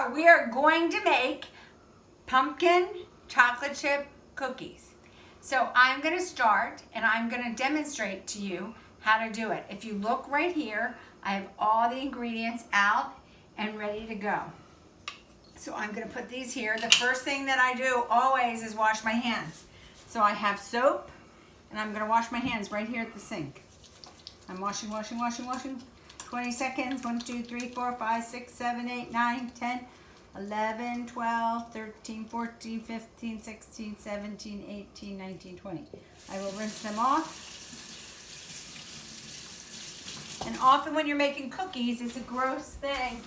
are. We are going to make pumpkin chocolate chip cookies. So I'm going to start and I'm going to demonstrate to you how to do it. If you look right here, I have all the ingredients out and ready to go. So I'm going to put these here. The first thing that I do always is wash my hands. So I have soap and I'm going to wash my hands right here at the sink. I'm washing. 20 seconds. 1, 2, 3, 4, 5, 6, 7, 8, 9, 10, 11, 12, 13, 14, 15, 16, 17, 18, 19, 20. I will rinse them off. And often when you're making cookies, it's a gross thing.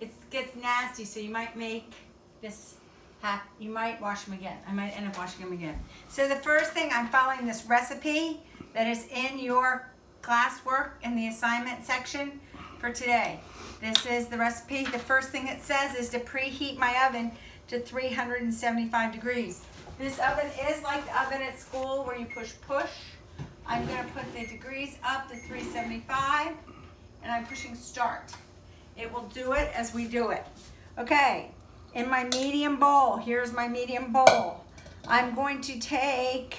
It gets nasty, so you might make this half, you might wash them again. I might end up washing them again. So the first thing, I'm following this recipe that is in your classwork in the assignment section for today. This is the recipe. The first thing it says is to preheat my oven to 375 degrees. This oven is like the oven at school where you push. I'm going to put the degrees up to 375 and I'm pushing start. It will do it as we do it. Okay, in my medium bowl, here's my medium bowl. I'm going to take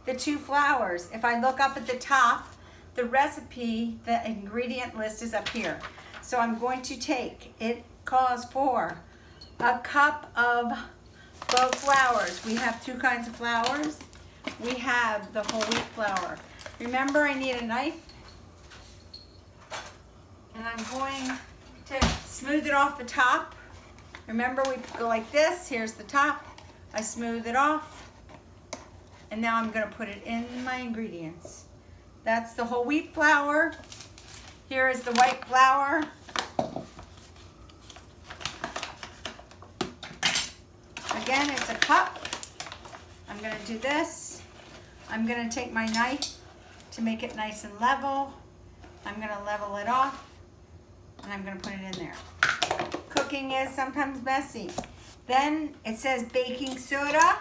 the 2 flours. If I look up at the top, the recipe, the ingredient list is up here. So I'm going to take, it calls for a cup of both flours. We have 2 kinds of flours. We have the whole wheat flour. Remember, I need a knife. And I'm going to smooth it off the top. Remember, we go like this. Here's the top. I smooth it off. And now I'm going to put it in my ingredients. That's the whole wheat flour. Here is the white flour. Again, it's a cup. I'm going to do this. I'm going to take my knife to make it nice and level. I'm going to level it off and I'm going to put it in there. Cooking is sometimes messy. Then it says baking soda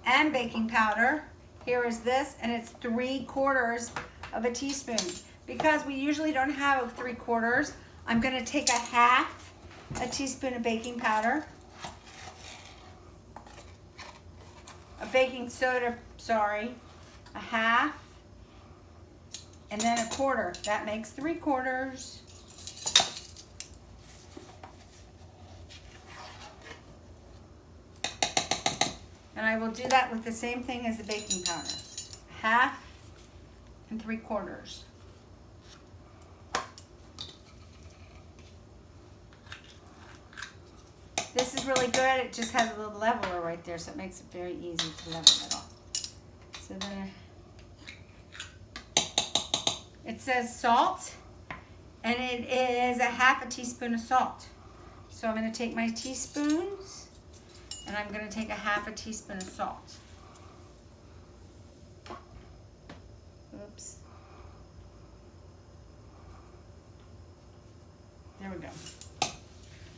and baking powder. Here is this, and it's 3/4 of a teaspoon. Because we usually don't have 3/4, I'm going to take a teaspoon of baking powder, a baking soda, a half, and then 1/4. That makes 3/4. And I will do that with the same thing as the baking powder. 1/2 and 3/4. This is really good. It just has a little leveler right there, so it makes it very easy to level it off. So then it says salt, and it is a 1/2 teaspoon of salt. So I'm going to take my teaspoons, and I'm going to take a 1/2 teaspoon of salt. Oops. There we go.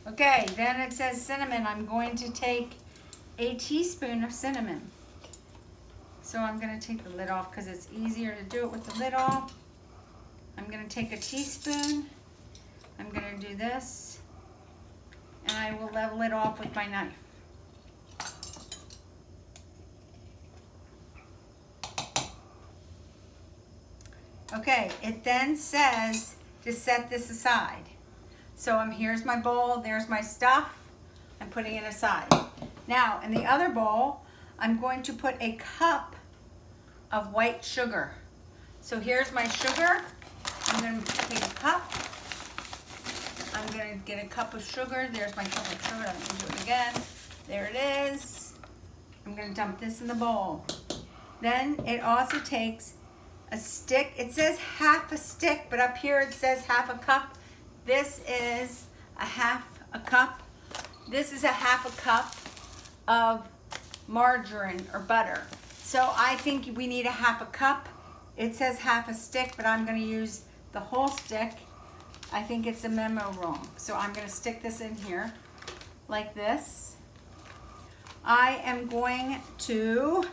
Okay, then it says cinnamon. I'm going to take a teaspoon of cinnamon. So I'm going to take the lid off because it's easier to do it with the lid off. I'm going to take a teaspoon. I'm going to do this. And I will level it off with my knife. Okay, it then says to set this aside. So here's my bowl, there's my stuff. I'm putting it aside. Now, in the other bowl, I'm going to put a cup of white sugar. So here's my sugar. I'm going to take a cup. I'm going to get a cup of sugar. There's my cup of sugar. I'm going to do it again. There it is. I'm going to dump this in the bowl. Then it also takes a stick. It says 1/2 stick, but up here it says 1/2 cup. This is a 1/2 cup. This is a 1/2 cup of margarine or butter. So I think we need a 1/2 cup. It says 1/2 stick, but I'm going to use the whole stick. I think it's a memo wrong. So I'm going to stick this in here like this. I am going to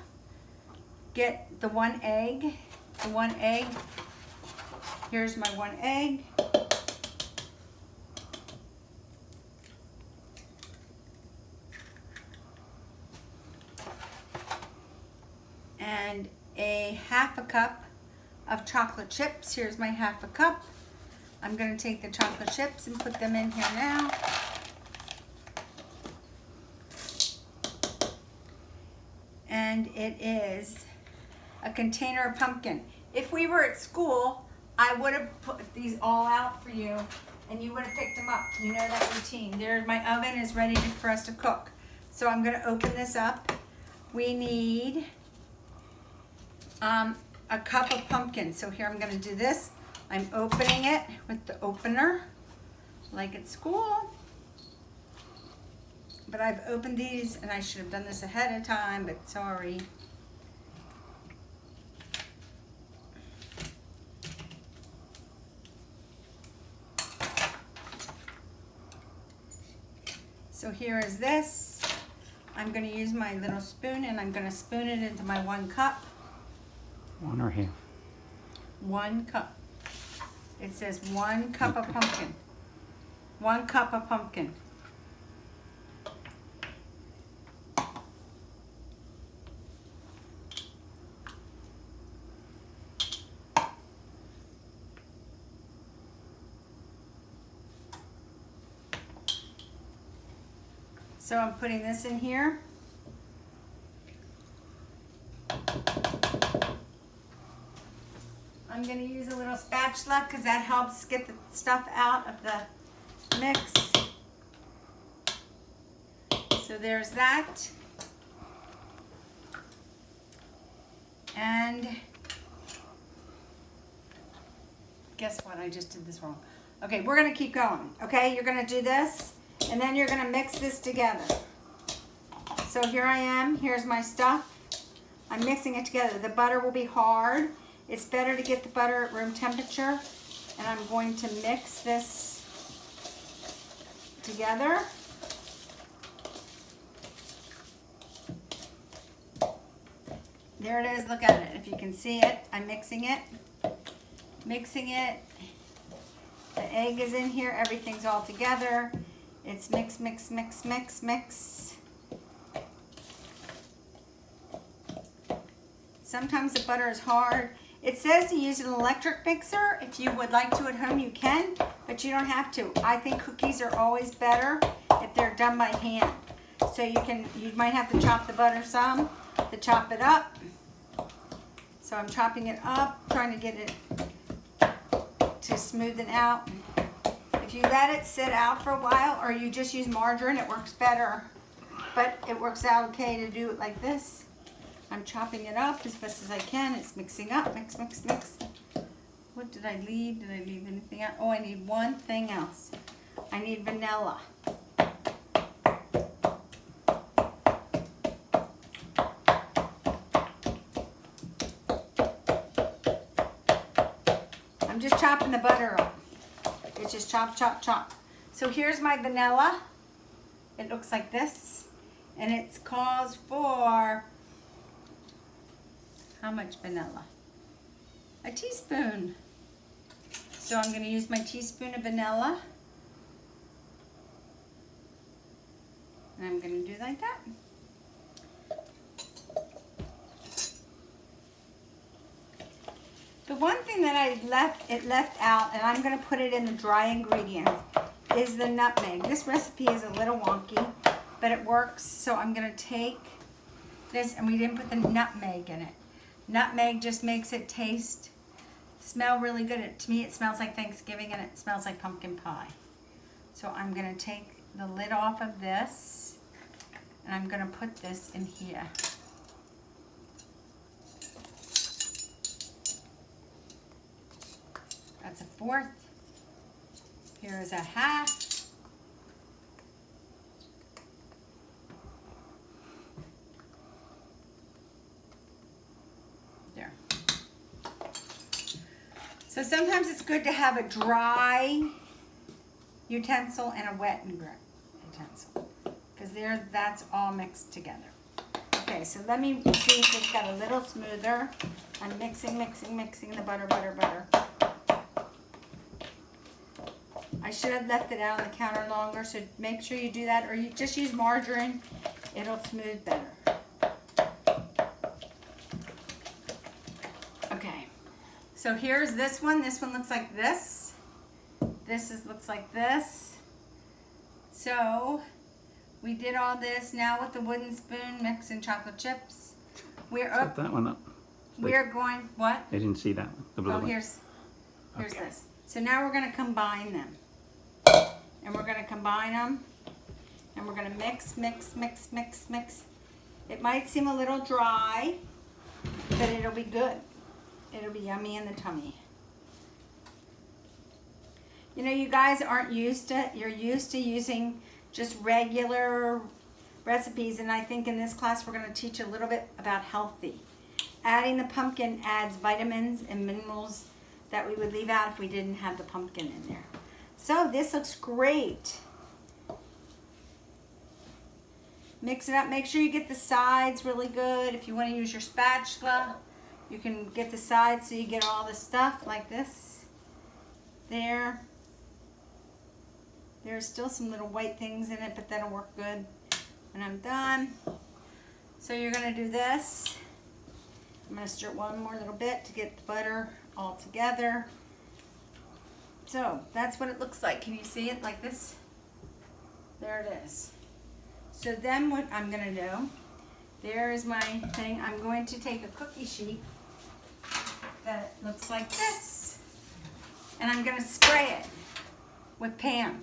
get the 1 egg. The 1 egg. Here's my 1 egg. a half a cup of chocolate chips. Here's my half a cup. I'm going to take the chocolate chips and put them in here now. And it is a container of pumpkin. If we were at school, I would have put these all out for you and you would have picked them up. You know that routine. There, my oven is ready for us to cook. So I'm going to open this up. We need a cup of pumpkin. So here I'm going to do this. I'm opening it with the opener, like at school. But I've opened these, and I should have done this ahead of time, but sorry. So here is this. I'm going to use my little spoon, and I'm going to spoon it into my 1 cup. 1 or half? 1 cup. It says 1 cup of pumpkin. 1 cup of pumpkin. So I'm putting this in here. I'm going to use a little spatula because that helps get the stuff out of the mix. So there's that. And guess what? I just did this wrong. Okay, we're going to keep going. Okay, you're going to do this. And then you're going to mix this together. So here I am. Here's my stuff. I'm mixing it together. The butter will be hard. It's better to get the butter at room temperature. And I'm going to mix this together. There it is. Look at it. If you can see it, I'm mixing it. Mixing it. The egg is in here. Everything's all together. It's mix, mix, mix, mix, mix. Sometimes the butter is hard. It says to use an electric mixer. If you would like to at home, you can, but you don't have to. I think cookies are always better if they're done by hand. So you might have to chop the butter some to chop it up. So I'm chopping it up, trying to get it to smoothen out. If you let it sit out for a while, or you just use margarine, it works better. But it works out okay to do it like this. I'm chopping it up as best as I can. It's mixing up. Mix, mix, mix. What did I leave? Did I leave anything out? Oh, I need one thing else. I need vanilla. I'm just chopping the butter up. It's just chop, chop, chop. So here's my vanilla. It looks like this. And it calls for, how much vanilla? A teaspoon. So I'm going to use my teaspoon of vanilla. And I'm going to do like that. The one thing that it left out, and I'm going to put it in the dry ingredients, is the nutmeg. This recipe is a little wonky, but it works. So I'm going to take this, and we didn't put the nutmeg in it. Nutmeg just makes it smell really good. To me, it smells like Thanksgiving, and it smells like pumpkin pie. So I'm going to take the lid off of this, and I'm going to put this in here. That's a 1/4. Here is a 1/2. There. So sometimes it's good to have a dry utensil and a wet utensil, because that's all mixed together. Okay, so let me see if it's got a little smoother. I'm mixing, mixing, mixing the butter, butter, butter. I should have left it out on the counter longer, so make sure you do that, or you just use margarine. It'll smooth better. So here's this one. This one looks like this. Looks like this. So we did all this. Now with the wooden spoon, mixing chocolate chips. We're Set up. that one up. We're going, what? I didn't see that one. The blue Oh, one. here's Okay. this. So now we're gonna combine them. And we're gonna combine them. And we're gonna mix, mix, mix, mix, mix. It might seem a little dry, but it'll be good. It'll be yummy in the tummy. You know, you guys aren't used to, you're used to using just regular recipes, and I think in this class we're gonna teach a little bit about healthy. Adding the pumpkin adds vitamins and minerals that we would leave out if we didn't have the pumpkin in there. So this looks great. Mix it up. Make sure you get the sides really good. If you want to use your spatula, you can get the sides so you get all the stuff like this. There. There's still some little white things in it, but that'll work good when I'm done. So you're going to do this. I'm going to stir one more little bit to get the butter all together. So that's what it looks like. Can you see it like this? There it is. So then what I'm going to do, there is my thing. I'm going to take a cookie sheet that looks like this, and I'm going to spray it with Pam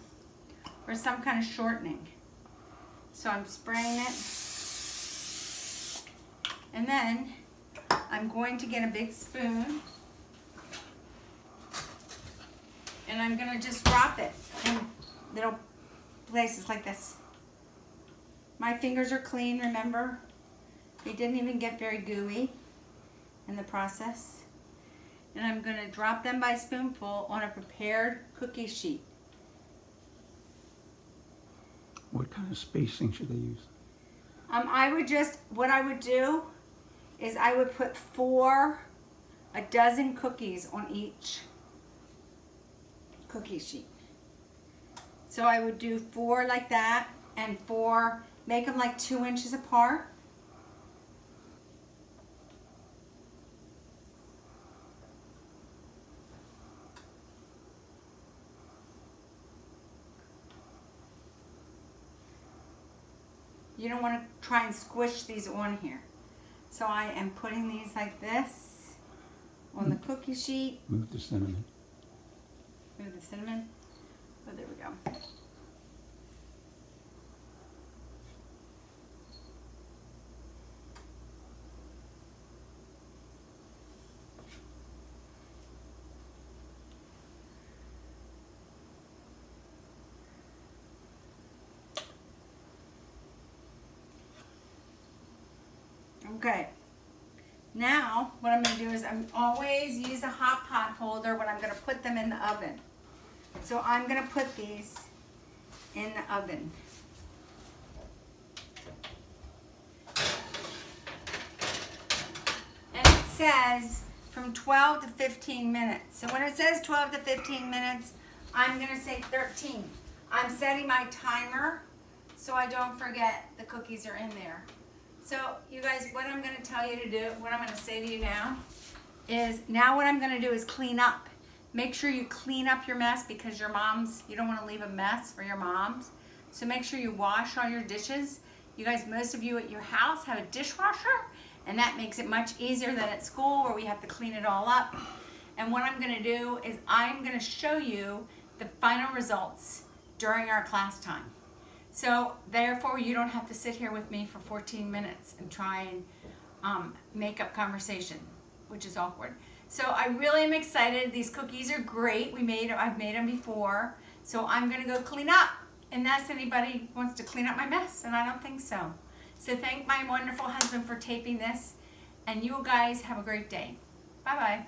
or some kind of shortening. So I'm spraying it, and then I'm going to get a big spoon, and I'm going to just drop it in little places like this. My fingers are clean, remember? They didn't even get very gooey in the process. And I'm going to drop them by spoonful on a prepared cookie sheet. What kind of spacing should they use? What I would do is I would put a dozen cookies on each cookie sheet. So I would do 4 like that, and 4, make them like 2 inches apart. You don't want to try and squish these on here. So I am putting these like this on the cookie sheet. Move the cinnamon. Move the cinnamon. Oh, there we go. Okay, now what I'm going to do is I'm always use a hot pot holder when I'm going to put them in the oven. So I'm going to put these in the oven. And it says from 12 to 15 minutes. So when it says 12 to 15 minutes, I'm going to say 13. I'm setting my timer so I don't forget the cookies are in there. So you guys, what I'm going to tell you to do, what I'm going to say to you now is, now what I'm going to do is clean up. Make sure you clean up your mess, because your moms, you don't want to leave a mess for your moms. So make sure you wash all your dishes. You guys, most of you at your house have a dishwasher, and that makes it much easier than at school where we have to clean it all up. And what I'm going to do is I'm going to show you the final results during our class time. So therefore, you don't have to sit here with me for 14 minutes and try and make up conversation, which is awkward. So I really am excited. These cookies are great. I've made them before. So I'm gonna go clean up, unless anybody wants to clean up my mess, and I don't think so. So thank my wonderful husband for taping this, and you guys have a great day. Bye-bye.